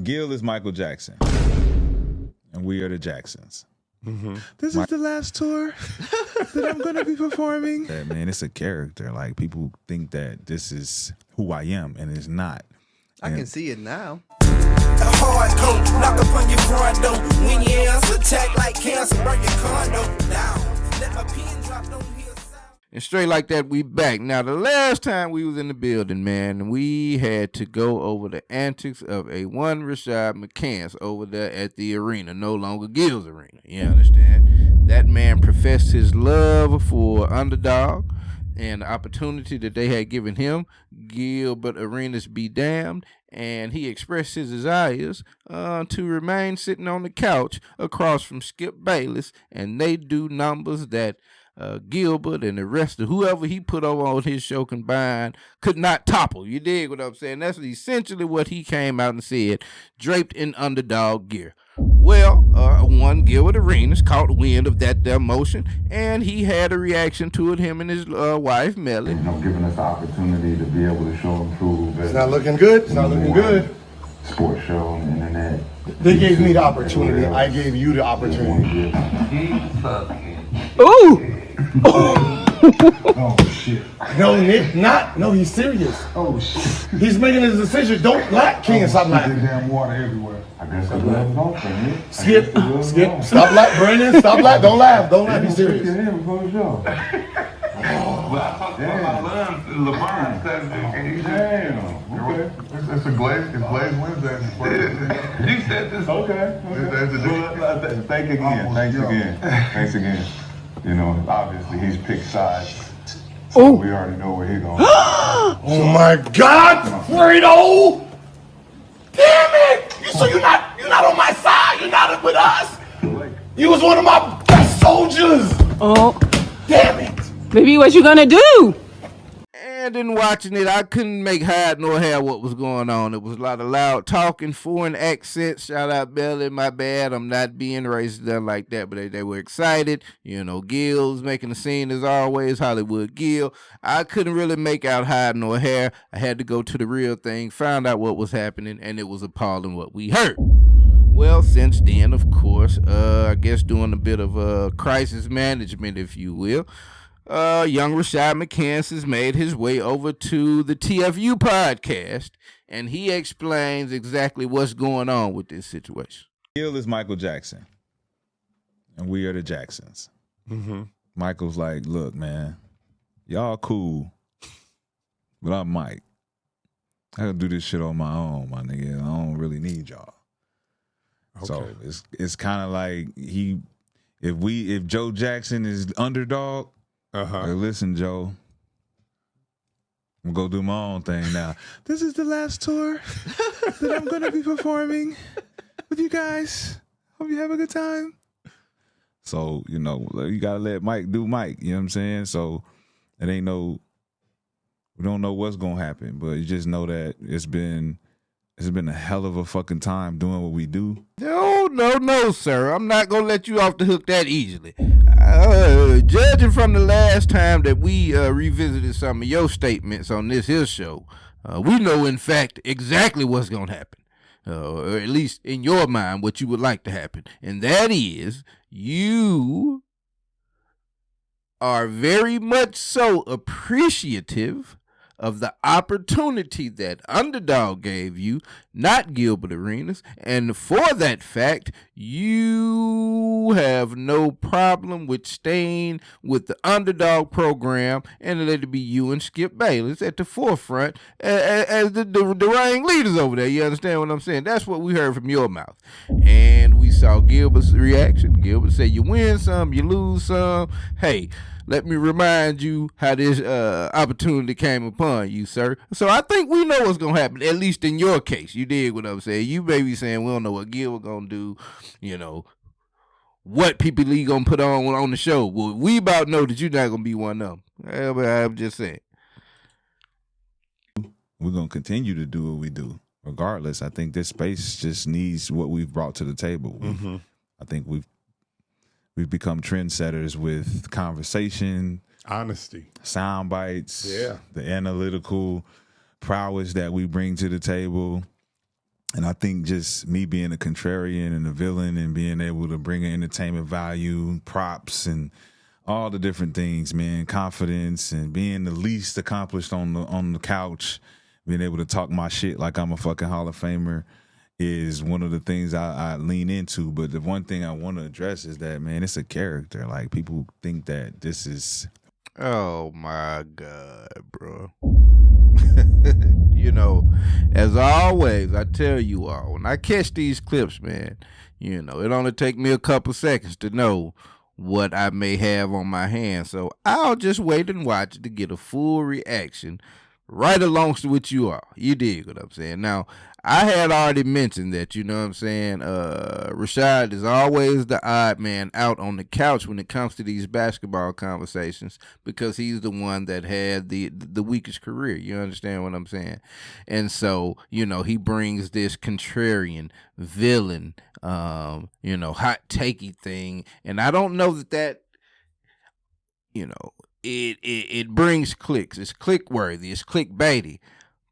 Gil is Michael Jackson, and we are the Jacksons. Mm-hmm. This is the last tour that I'm going to be performing. Yeah, man, it's a character. Like, people think that this is who I am, and it's not. I can see it now. A hard coat, knock upon your front door. When your ass attack like cancer, burn your condo down. Let my pin drop, don't hear sound. And straight like that, we back. Now, the last time we was in the building, man, we had to go over the antics of a one Rashad McCants over there at the arena, no longer Gil's arena. You understand? That man professed his love for Underdog and the opportunity that they had given him. Gilbert Arenas be damned. And he expressed his desires to remain sitting on the couch across from Skip Bayless, and they do numbers that Gilbert and the rest of whoever he put over on his show combined could not topple. You dig what I'm saying? That's essentially what he came out and said, draped in Underdog gear. Well, one Gilbert Arenas caught wind of that motion, and he had a reaction to it, him and his wife, Melly. Giving us the opportunity to be able to show and prove that it's not looking good. It's not looking good. Sports show on the internet. They gave me the opportunity. I gave you the opportunity. Ooh! Oh shit! No, Nick, not. No, he's serious. Oh shit! He's making his decision. Don't laugh, King. Stop laughing. Damn water everywhere. I guess I love off, man. Skip. Stop laughing, Brandon. Stop laughing. Don't laugh. Don't laugh. He's serious. Before the show. Well, I talked about my love, LeBron. Damn. Okay. It's Glaze Wednesday. You said this. Okay. Thanks again. You know, obviously he's picked sides. So we already know where he's going. Oh my God, Fredo! Damn it! So you're not on my side. You're not with us. You was one of my best soldiers. Oh, damn it! baby, what you gonna do? And in watching it, I couldn't make hide nor hair what was going on. It was a lot of loud talking, foreign accents. Shout out Belly, my bad. I'm not being racist, done like that, but they were excited. You know, Gil's making the scene as always, Hollywood Gil. I couldn't really make out hide nor hair. I had to go to the real thing, found out what was happening, and it was appalling what we heard. Well, since then, of course, I guess doing a bit of crisis management, if you will, young Rashad McCants has made his way over to the TFU podcast, and he explains exactly what's going on with this situation. Gil is Michael Jackson, and we are the Jacksons. Mm-hmm. Michael's like, look, man, y'all cool, but I'm Mike. I can do this shit on my own, my nigga. I don't really need y'all. Okay. So it's kind of like if Joe Jackson is Underdog. Hey, listen, Joe. I'm gonna go do my own thing now. This is the last tour that I'm gonna be performing with you guys. Hope you have a good time. So, you know, you gotta let Mike do Mike, you know what I'm saying? So we don't know what's gonna happen, but you just know that it's been a hell of a fucking time doing what we do. No, sir. I'm not gonna let you off the hook that easily. Judging from the last time that we revisited some of your statements on this here show, we know, in fact, exactly what's going to happen. Or at least in your mind, what you would like to happen. And that is, you are very much so appreciative of the opportunity that Underdog gave you, not Gilbert Arenas, and for that fact, you have no problem with staying with the Underdog program and let it be you and Skip Bayless at the forefront as the ring leaders over there. You understand what I'm saying? That's what we heard from your mouth. And we saw Gilbert's reaction. Gilbert said, you win some, you lose some. Hey, let me remind you how this opportunity came upon you, sir. So I think we know what's going to happen, at least in your case. You dig what I'm saying? You may be saying, we don't know what Gil was going to do, you know, what people he going to put on the show. Well, we about know that you're not going to be one of them. I'm just saying. We're going to continue to do what we do. Regardless, I think this space just needs what we've brought to the table. Mm-hmm. I think we've become trendsetters with conversation, honesty, sound bites, the analytical prowess that we bring to the table. And I think just me being a contrarian and a villain and being able to bring in entertainment value, props, and all the different things, man, confidence and being the least accomplished on the couch, being able to talk my shit like I'm a fucking Hall of Famer is one of the things I lean into. But the one thing I want to address is that, man, it's a character. Like, people think that this is... Oh, my God, bro. You know, as always, I tell you all, when I catch these clips, man, you know, it only take me a couple seconds to know what I may have on my hands. So I'll just wait and watch to get a full reaction right along with you all. You dig what I'm saying? Now, I had already mentioned that, you know what I'm saying, Rashad is always the odd man out on the couch when it comes to these basketball conversations because he's the one that had the weakest career. You understand what I'm saying? And so, you know, he brings this contrarian, villain, you know, hot takey thing. And I don't know that, you know, it brings clicks. It's click worthy. It's clickbaity.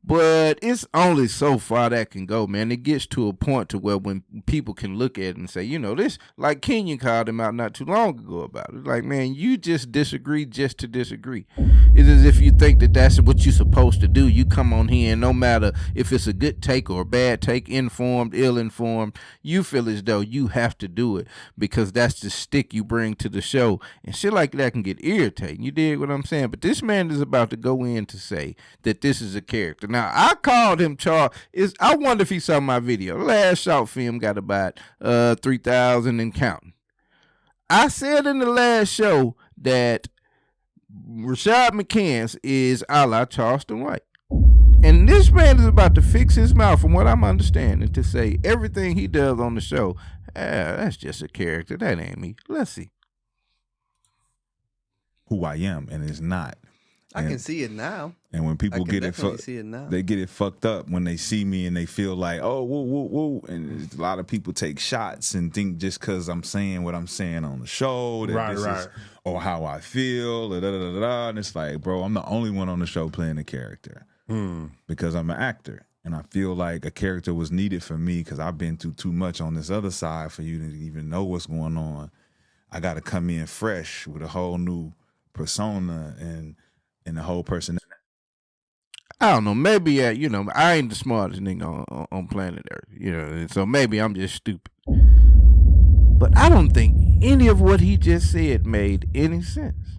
But it's only so far that can go, man. It gets to a point to where when people can look at it and say, you know, this, like Kenyon called him out not too long ago about it. Like, man, you just disagree just to disagree. It's as if you think that that's what you're supposed to do. You come on here and no matter if it's a good take or a bad take, informed, ill-informed, you feel as though you have to do it because that's the stick you bring to the show. And shit like that can get irritating. You dig what I'm saying? But this man is about to go in to say that this is a character. Now, I called him Charles. I wonder if he saw my video. Last short film got about 3,000 and counting. I said in the last show that Rashad McCants is a la Charleston White. And this man is about to fix his mouth, from what I'm understanding, to say everything he does on the show, that's just a character. That ain't me. Let's see. Who I am, and it's not. I can see it now. And when people get it fucked, they get it fucked up when they see me and they feel like, oh, woo, woo, woo. And a lot of people take shots and think just because I'm saying what I'm saying on the show, that this is, or how I feel, da, da, da, da. And it's like, bro, I'm the only one on the show playing a character because I'm an actor. And I feel like a character was needed for me because I've been through too much on this other side for you to even know what's going on. I got to come in fresh with a whole new persona and the whole person. I don't know. Maybe, you know, I ain't the smartest nigga on planet Earth, you know, and so maybe I'm just stupid. But I don't think any of what he just said made any sense.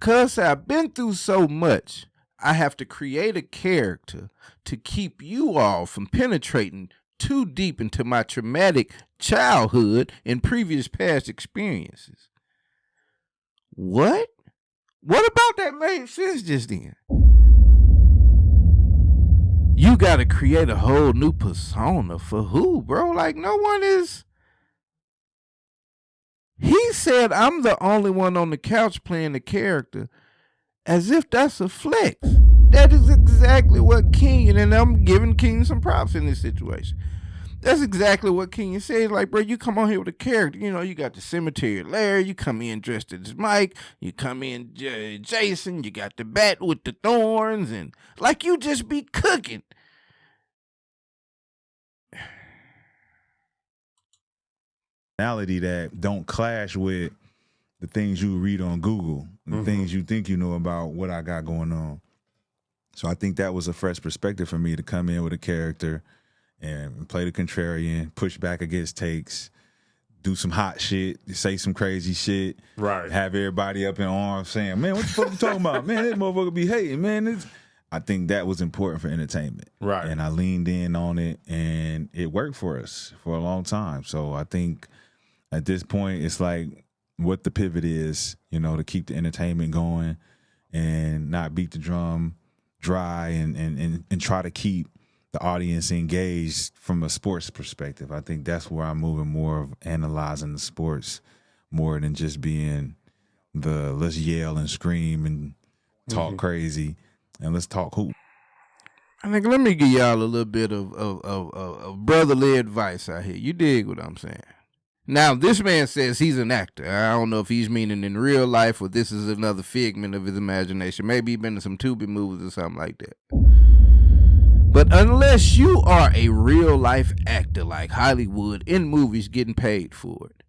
Because I've been through so much, I have to create a character to keep you all from penetrating too deep into my traumatic childhood and previous past experiences. What? What about that made sense just then? You got to create a whole new persona for who, bro? Like, no one is... He said, I'm the only one on the couch playing the character, as if that's a flex. That is exactly what Kenyon, and I'm giving Kenyon some props in this situation. That's exactly what Kenyon said. Like, bro, you come on here with a character. You know, you got the cemetery Larry. You come in dressed as Mike. You come in Jason. You got the bat with the thorns. And, like, you just be cooking. That don't clash with the things you read on Google, the things you think you know about what I got going on. So I think that was a fresh perspective for me to come in with a character and play the contrarian, push back against takes, do some hot shit, say some crazy shit, right? Have everybody up in arms saying, "Man, what the fuck you talking about? Man, this motherfucker be hating, man." I think that was important for entertainment, right? And I leaned in on it, and it worked for us for a long time. So I think at this point, it's like what the pivot is, you know, to keep the entertainment going and not beat the drum dry and try to keep the audience engaged from a sports perspective. I think that's where I'm moving more of analyzing the sports more than just being the let's yell and scream and talk crazy and let's talk hoop. I think let me give y'all a little bit of brotherly advice out here. You dig what I'm saying? Now, this man says he's an actor. I don't know if he's meaning in real life or this is another figment of his imagination. Maybe he's been in some Tubi movies or something like that. But unless you are a real life actor like Hollywood in movies getting paid for it,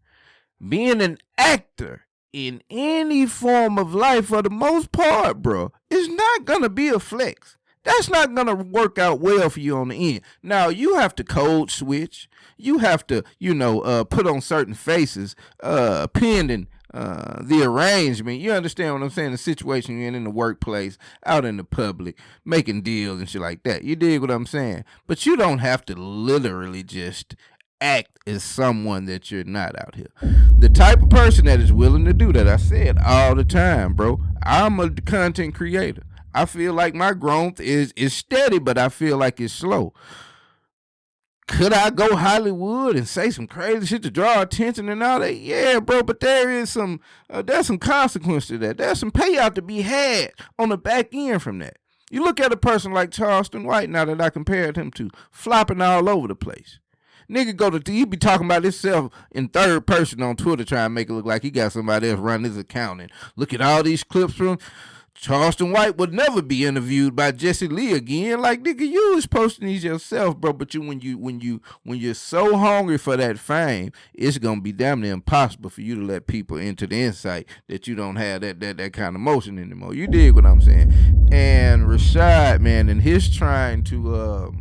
being an actor in any form of life for the most part, bro, is not going to be a flex. That's not going to work out well for you on the end. Now, you have to code switch. You have to, put on certain faces, pending the arrangement. You understand what I'm saying? The situation you're in the workplace, out in the public, making deals and shit like that. You dig what I'm saying? But you don't have to literally just act as someone that you're not out here. The type of person that is willing to do that, I said all the time, bro. I'm a content creator. I feel like my growth is steady, but I feel like it's slow. Could I go Hollywood and say some crazy shit to draw attention and all that? Yeah, bro, but there's some consequence to that. There's some payout to be had on the back end from that. You look at a person like Charleston White now that I compared him to, flopping all over the place. Nigga he be talking about himself in third person on Twitter trying to make it look like he got somebody else running his account. And look at all these clips from Charleston White would never be interviewed by Jesse Lee again. Like, nigga, you was posting these yourself, bro. But when you're so hungry for that fame, it's gonna be damn near impossible for you to let people into the insight that you don't have that kind of motion anymore. You dig what I'm saying? And Rashad, man, and his trying to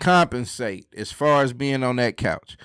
compensate as far as being on that couch.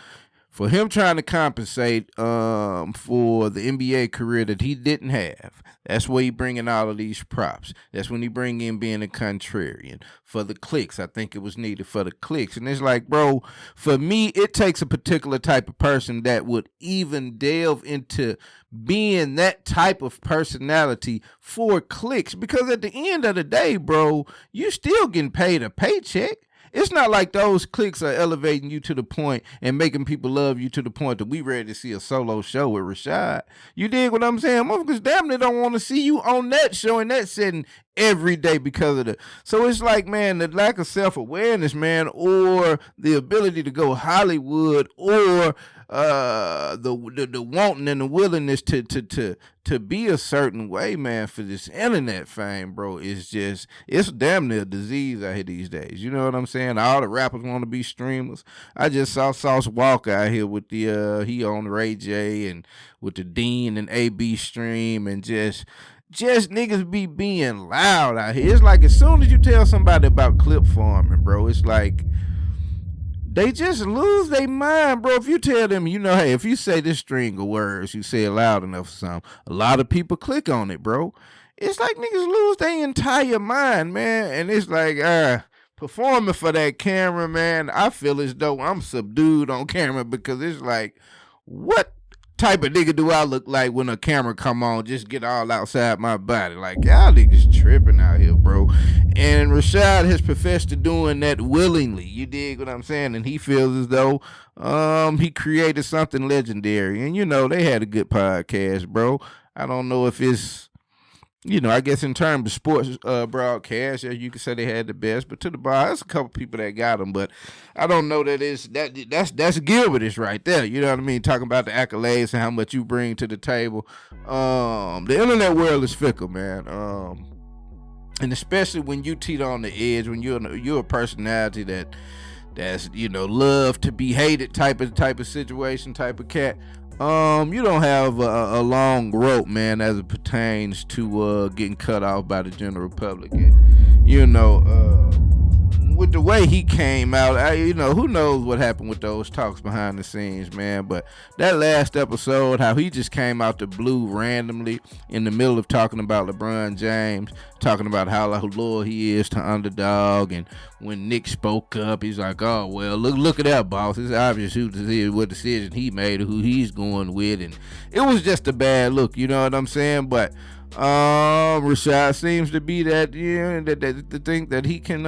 For him trying to compensate for the NBA career that he didn't have, that's where he bringing all of these props. That's when he bring in being a contrarian. For the clicks, I think it was needed for the clicks. And it's like, bro, for me, it takes a particular type of person that would even delve into being that type of personality for clicks. Because at the end of the day, bro, you still getting paid a paycheck. It's not like those clicks are elevating you to the point and making people love you to the point that we ready to see a solo show with Rashad. You dig what I'm saying? Motherfuckers damn near don't want to see you on that show in that setting every day because of the. So it's like, man, the lack of self-awareness, man, or the ability to go Hollywood, or the wanting and the willingness to be a certain way, man, for this internet fame, bro, is just, it's damn near a disease out here these days. You know what I'm saying? All the rappers want to be streamers. I just saw Sauce Walker out here with the he on Ray J and with the Dean and AB stream, and just niggas be being loud out here. It's like as soon as you tell somebody about clip farming, bro, it's like they just lose their mind, bro. If you tell them, hey, if you say this string of words, you say it loud enough or something, a lot of people click on it, bro. It's like niggas lose their entire mind, man. And it's like, performing for that camera, man, I feel as though I'm subdued on camera, because it's like, what type of nigga do I look like when a camera come on, just get all outside my body? Like, y'all niggas tripping out here, bro. And Rashad has professed to doing that willingly. You dig what I'm saying? And he feels as though he created something legendary. And they had a good podcast, bro. I don't know if it's, I guess in terms of sports broadcast, yeah, you could say they had the best, but to the bar, there's a couple people that got them, but I don't know that that's Gilbertish right there. You know what I mean? Talking about the accolades and how much you bring to the table. The internet world is fickle, man. And especially when you teeter on the edge, when you're a personality that's love to be hated type of situation, type of cat. You don't have a long rope, man, as it pertains to getting cut off by the general public. And, with the way he came out, who knows what happened with those talks behind the scenes, man. But that last episode, how he just came out the blue randomly in the middle of talking about LeBron James, talking about how loyal he is to Underdog, and when Nick spoke up, he's like, "Oh well, look at that, boss. It's obvious what decision he made, who he's going with," and it was just a bad look. You know what I'm saying? But Rashad seems to be that, to think that he can,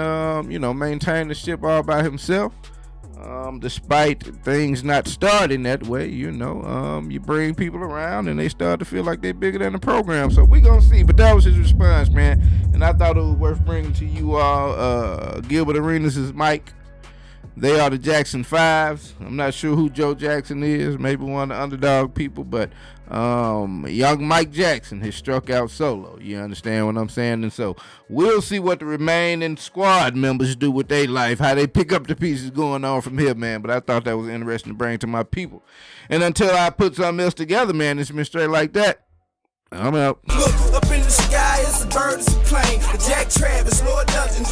maintain the ship all by himself. Despite things not starting that way, you bring people around and they start to feel like they're bigger than the program. So we gonna see. But that was his response, man. And I thought it was worth bringing to you all. Gilbert Arenas' mic. They are the Jackson 5s. I'm not sure who Joe Jackson is. Maybe one of the Underdog people, but Young Mike Jackson has struck out solo. You understand what I'm saying? And so we'll see what the remaining squad members do with their life, how they pick up the pieces going on from here, man. But I thought that was interesting to bring to my people. And until I put something else together, man, it's been straight like that. I'm out. Look up in the sky, it's a bird, it's a plane. The Jack Travis, Lord Dungeon,